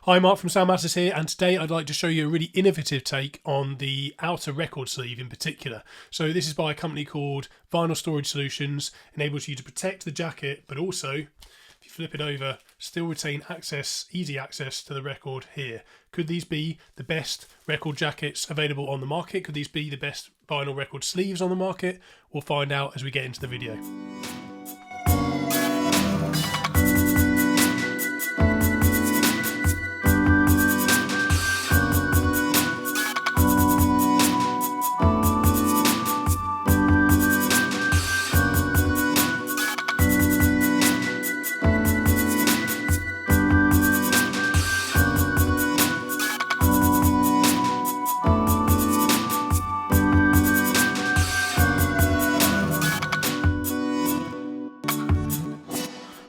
Hi, Mark from Sound Matters here, and today I'd like to show you a really innovative take on the outer record sleeve in particular. So this is by a company called Vinyl Storage Solutions, enables you to protect the jacket, but also, if you flip it over, still retain access, easy access to the record here. Could these be the best record jackets available on the market? Could these be the best vinyl record sleeves on the market? We'll find out as we get into the video.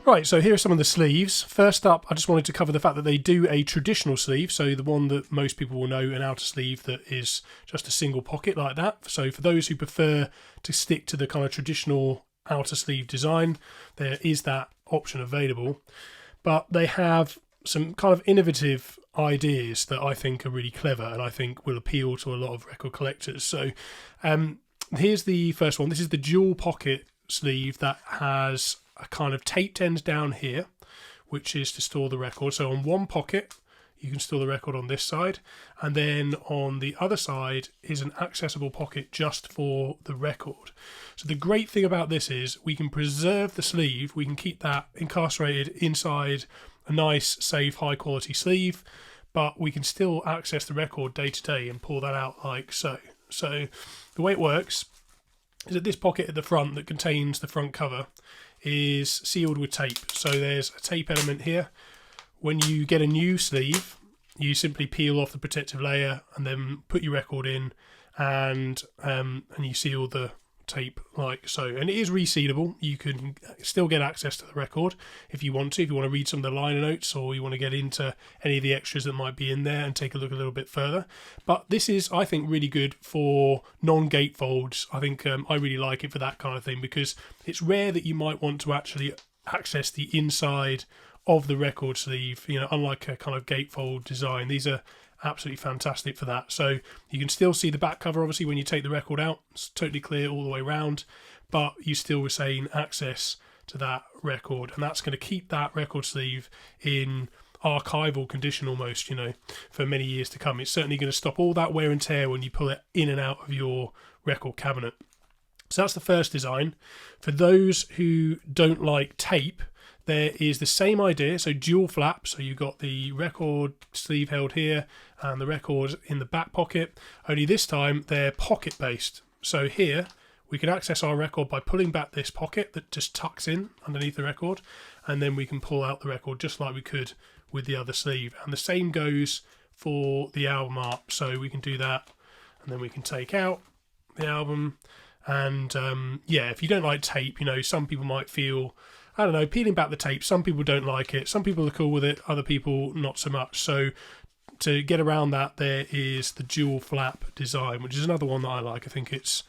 Right, so here are some of the sleeves. First up, I just wanted to cover the fact that they do a traditional sleeve, so the one that most people will know, an outer sleeve that is just a single pocket like that. So for those who prefer to stick to the kind of traditional outer sleeve design, there is that option available. But they have some kind of innovative ideas that I think are really clever and I think will appeal to a lot of record collectors. So here's the first one. This is the dual pocket sleeve that has a kind of taped end down here, which is to store the record. So on one pocket, you can store the record on this side, and then on the other side is an accessible pocket just for the record. So the great thing about this is we can preserve the sleeve, we can keep that incarcerated inside a nice, safe, high quality sleeve, but we can still access the record day to day and pull that out like so. So the way it works is that this pocket at the front that contains the front cover is sealed with tape. So there's a tape element here. When you get a new sleeve, you simply peel off the protective layer and then put your record in, and you seal the tape like so. And it is resealable. You can still get access to the record if you want to. If you want to read some of the liner notes, or you want to get into any of the extras that might be in there and take a look a little bit further. But this is, I think, really good for non-gatefolds. I think I really like it for that kind of thing, because it's rare that you might want to actually access the inside of the record sleeve, you know, unlike a kind of gatefold design. These are absolutely fantastic for that. So you can still see the back cover, obviously, when you take the record out. It's totally clear all the way around, but you still retain access to that record, and that's going to keep that record sleeve in archival condition almost, you know, for many years to come. It's certainly going to stop all that wear and tear when you pull it in and out of your record cabinet. So that's the first design. For those who don't like tape, there is the same idea, so dual flap, so you've got the record sleeve held here and the record in the back pocket, only this time they're pocket based. So here we can access our record by pulling back this pocket that just tucks in underneath the record, and then we can pull out the record just like we could with the other sleeve. And the same goes for the album art, so we can do that, and then we can take out the album. And yeah, if you don't like tape, you know, some people might feel, I don't know, peeling back the tape, some people don't like it, some people are cool with it, other people not so much. So to get around that, there is the dual flap design, which is another one that I like. I think it's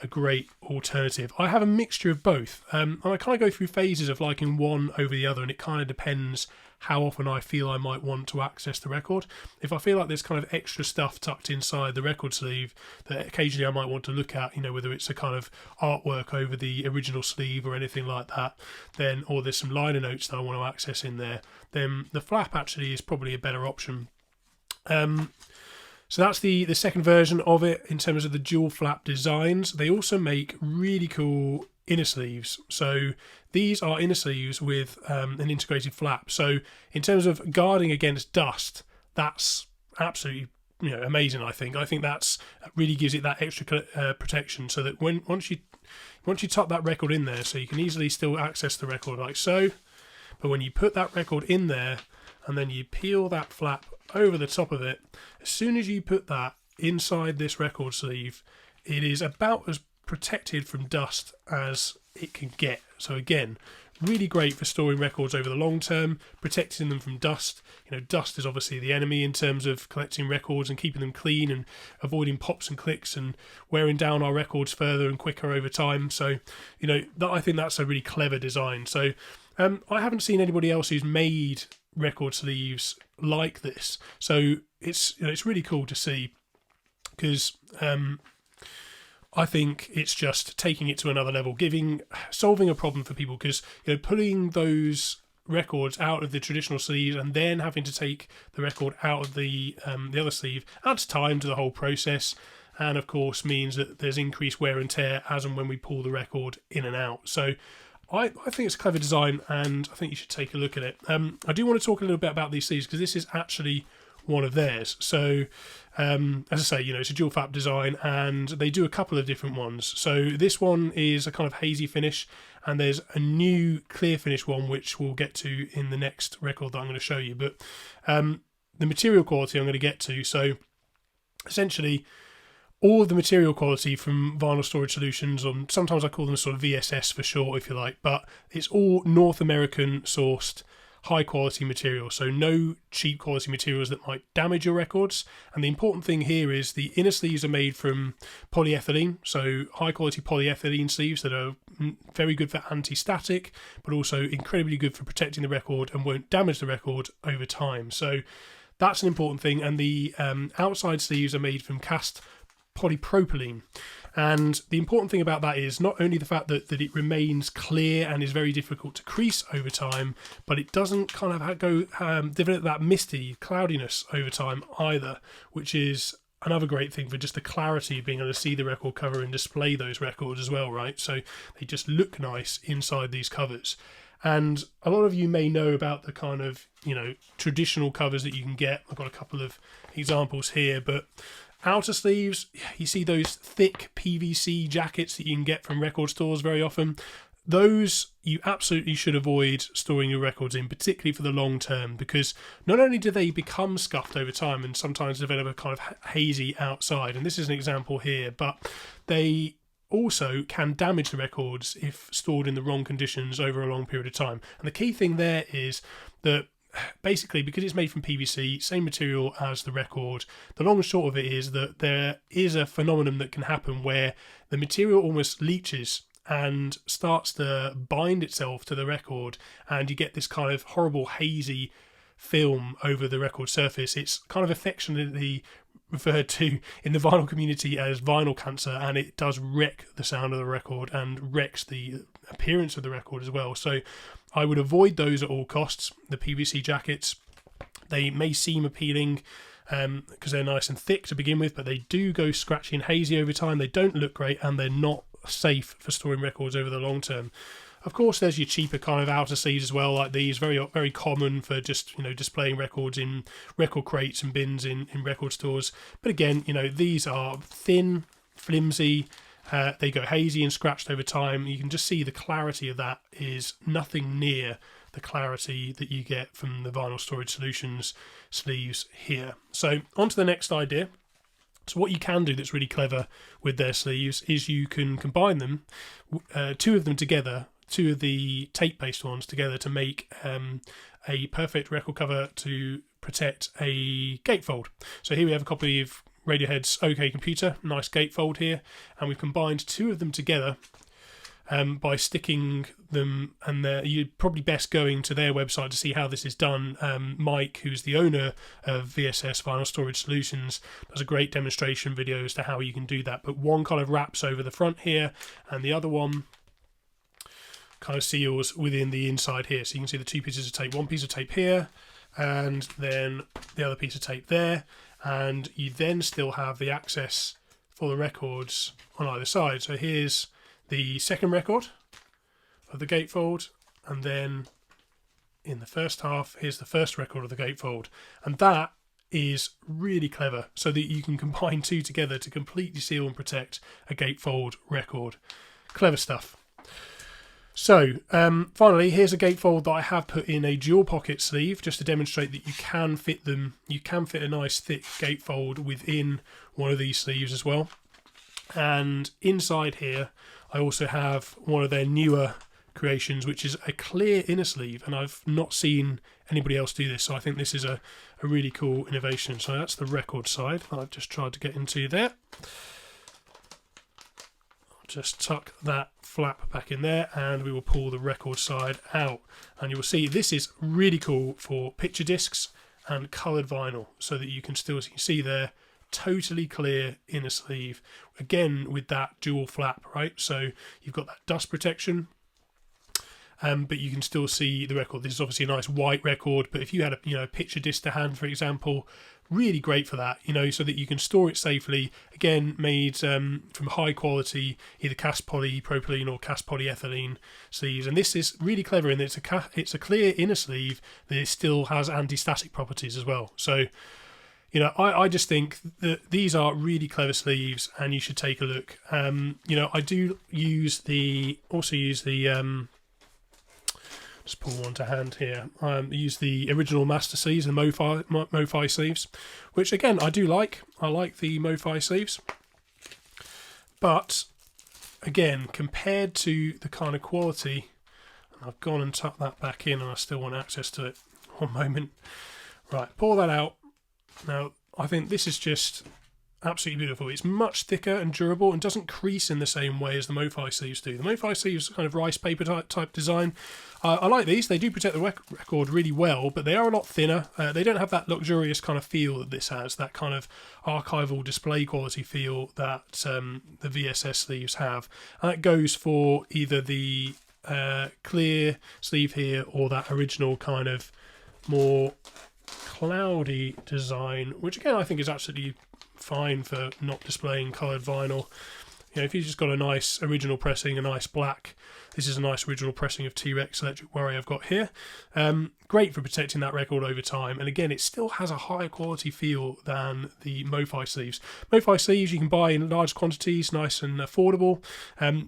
a great alternative. I have a mixture of both, and I kind of go through phases of liking one over the other, and it kind of depends how often I feel I might want to access the record. If I feel like there's kind of extra stuff tucked inside the record sleeve that occasionally I might want to look at, you know, whether it's a kind of artwork over the original sleeve or anything like that, then, or there's some liner notes that I want to access in there, then the flap actually is probably a better option. So that's the second version of it in terms of the dual flap designs. They also make really cool inner sleeves. So these are inner sleeves with an integrated flap. So in terms of guarding against dust, that's absolutely, you know, amazing. I think that's really gives it that extra protection, so that once you tuck that record in there, so you can easily still access the record like so. But when you put that record in there and then you peel that flap over the top of it, as soon as you put that inside this record sleeve, it is about as protected from dust as it can get. So again, really great for storing records over the long term, protecting them from dust. You know, dust is obviously the enemy in terms of collecting records and keeping them clean and avoiding pops and clicks and wearing down our records further and quicker over time. So, you know, I think that's a really clever design. So I haven't seen anybody else who's made record sleeves like this. So it's it's really cool to see, because I think it's just taking it to another level, solving a problem for people, because pulling those records out of the traditional sleeves and then having to take the record out of the other sleeve adds time to the whole process, and of course means that there's increased wear and tear as and when we pull the record in and out. So I think it's a clever design, and I think you should take a look at it. I do want to talk a little bit about these sleeves, because this is actually one of theirs. So as I say, it's a dual fap design, and they do a couple of different ones. So this one is a kind of hazy finish, and there's a new clear finish one which we'll get to in the next record that I'm going to show you. But the material quality I'm going to get to, so essentially all of the material quality from Vinyl Storage Solutions, or sometimes I call them sort of VSS for short if you like, but it's all North American sourced high quality material, so no cheap quality materials that might damage your records. And the important thing here is the inner sleeves are made from polyethylene, so high quality polyethylene sleeves that are very good for anti-static, but also incredibly good for protecting the record and won't damage the record over time. So that's an important thing. And the outside sleeves are made from cast polypropylene. And the important thing about that is not only the fact that it remains clear and is very difficult to crease over time, but it doesn't kind of develop that misty cloudiness over time either, which is another great thing for just the clarity of being able to see the record cover and display those records as well, right? So they just look nice inside these covers. And a lot of you may know about the kind of, traditional covers that you can get. I've got a couple of examples here, but outer sleeves, you see those thick PVC jackets that you can get from record stores very often. Those you absolutely should avoid storing your records in, particularly for the long term, because not only do they become scuffed over time and sometimes develop a kind of hazy outside, and this is an example here, but they also can damage the records if stored in the wrong conditions over a long period of time. And the key thing there is that basically, because it's made from PVC, same material as the record, the long and short of it is that there is a phenomenon that can happen where the material almost leaches and starts to bind itself to the record, and you get this kind of horrible hazy film over the record surface. It's kind of affectionately referred to in the vinyl community as vinyl cancer, and it does wreck the sound of the record and wrecks the appearance of the record as well. So I would avoid those at all costs. The PVC jackets, they may seem appealing because they're nice and thick to begin with, but they do go scratchy and hazy over time. They don't look great, and they're not safe for storing records over the long term. Of course, there's your cheaper kind of outer sleeves as well, like these, very very common for just displaying records in record crates and bins in record stores. But again, these are thin, flimsy. They go hazy and scratched over time. You can just see the clarity of that is nothing near the clarity that you get from the Vinyl Storage Solutions sleeves here. So on to the next idea. So what you can do that's really clever with their sleeves is you can combine them, two of them together, two of the tape-based ones together, to make a perfect record cover to protect a gatefold. So here we have a copy of Radiohead's OK Computer, nice gatefold here, and we've combined two of them together by sticking them, and you're probably best going to their website to see how this is done. Mike, who's the owner of VSS Vinyl Storage Solutions, does a great demonstration video as to how you can do that. But one kind of wraps over the front here, and the other one kind of seals within the inside here. So you can see the two pieces of tape, one piece of tape here, and then the other piece of tape there. And you then still have the access for the records on either side. So here's the second record of the gatefold, and then in the first half, here's the first record of the gatefold. And that is really clever, so that you can combine two together to completely seal and protect a gatefold record. Clever stuff. So finally, here's a gatefold that I have put in a dual pocket sleeve just to demonstrate that you can fit them. You can fit a nice thick gatefold within one of these sleeves as well. And inside here, I also have one of their newer creations, which is a clear inner sleeve, and I've not seen anybody else do this, so I think this is a really cool innovation. So that's the record side I've just tried to get into there. just tuck that flap back in there, and we will pull the record side out, and you will see this is really cool for picture discs and coloured vinyl, so that you can still see there, totally clear inner sleeve, again with that dual flap, right? So you've got that dust protection, but you can still see the record. This is obviously a nice white record, but if you had a picture disc to hand, for example, really great for that, so that you can store it safely. Again, made from high quality, either cast polypropylene or cast polyethylene sleeves. And this is really clever in that it's a clear inner sleeve that it still has anti-static properties as well. So, I just think that these are really clever sleeves, and you should take a look. I do use the just pull one to hand here. Use the original master sleeves, the MoFi sleeves, which again I do like. I like the MoFi sleeves, but again, compared to the kind of quality, and I've gone and tucked that back in, and I still want access to it. One moment. Right, pour that out. Now, I think this is just absolutely beautiful. It's much thicker and durable and doesn't crease in the same way as the MoFi sleeves do. The MoFi sleeves kind of rice paper type design. I like these. They do protect the record really well, but they are a lot thinner. They don't have that luxurious kind of feel that this has, that kind of archival display quality feel that the VSS sleeves have. And that goes for either the clear sleeve here or that original kind of more cloudy design, which again I think is absolutely fine for not displaying coloured vinyl. If you've just got a nice original pressing, a nice black, this is a nice original pressing of T-Rex Electric Worry I've got here. Great for protecting that record over time, and again it still has a higher quality feel than the MoFi sleeves. MoFi sleeves you can buy in large quantities, nice and affordable,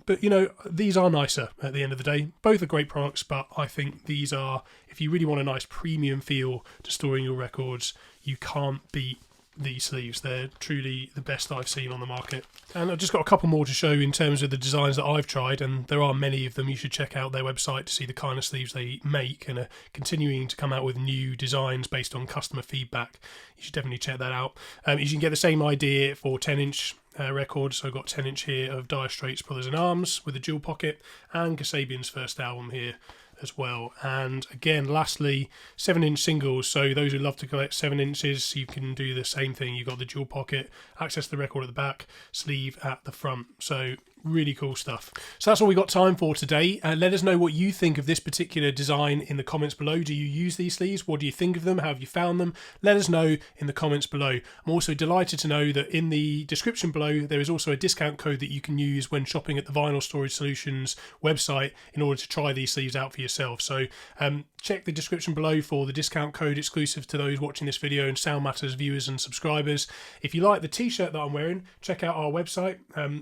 but these are nicer at the end of the day. Both are great products, but I think these are, if you really want a nice premium feel to storing your records, you can't beat these sleeves. They're truly the best I've seen on the market. And I've just got a couple more to show in terms of the designs that I've tried, and there are many of them. You should check out their website to see the kind of sleeves they make, and are continuing to come out with new designs based on customer feedback. You should definitely check that out. You can get the same idea for 10-inch records. So I've got 10-inch here of Dire Straits Brothers in Arms with a dual pocket, and Kasabian's first album here as well. And again, lastly, 7-inch singles. So those who love to collect 7 inches, you can do the same thing. You've got the dual pocket, access to the record at the back, sleeve at the front. So really cool stuff. So that's all we got time for today. Let us know what you think of this particular design in the comments below. Do you use these sleeves? What do you think of them? How have you found them? Let us know in the comments below. I'm also delighted to know that in the description below there is also a discount code that you can use when shopping at the Vinyl Storage Solutions website in order to try these sleeves out for yourself. So check the description below for the discount code exclusive to those watching this video and Sound Matters viewers and subscribers. If you like the t-shirt that I'm wearing, check out our website.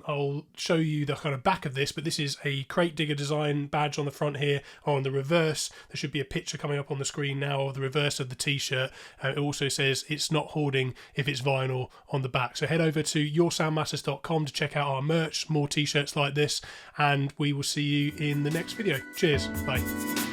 I'll show you the kind of back of this, but this is a crate digger design badge on the front here. On the reverse, there should be a picture coming up on the screen now of the reverse of the t-shirt. It also says it's not hoarding if it's vinyl on the back. So head over to yoursoundmatters.com to check out our merch, more t-shirts like this, and we will see you in the next video. Cheers, bye.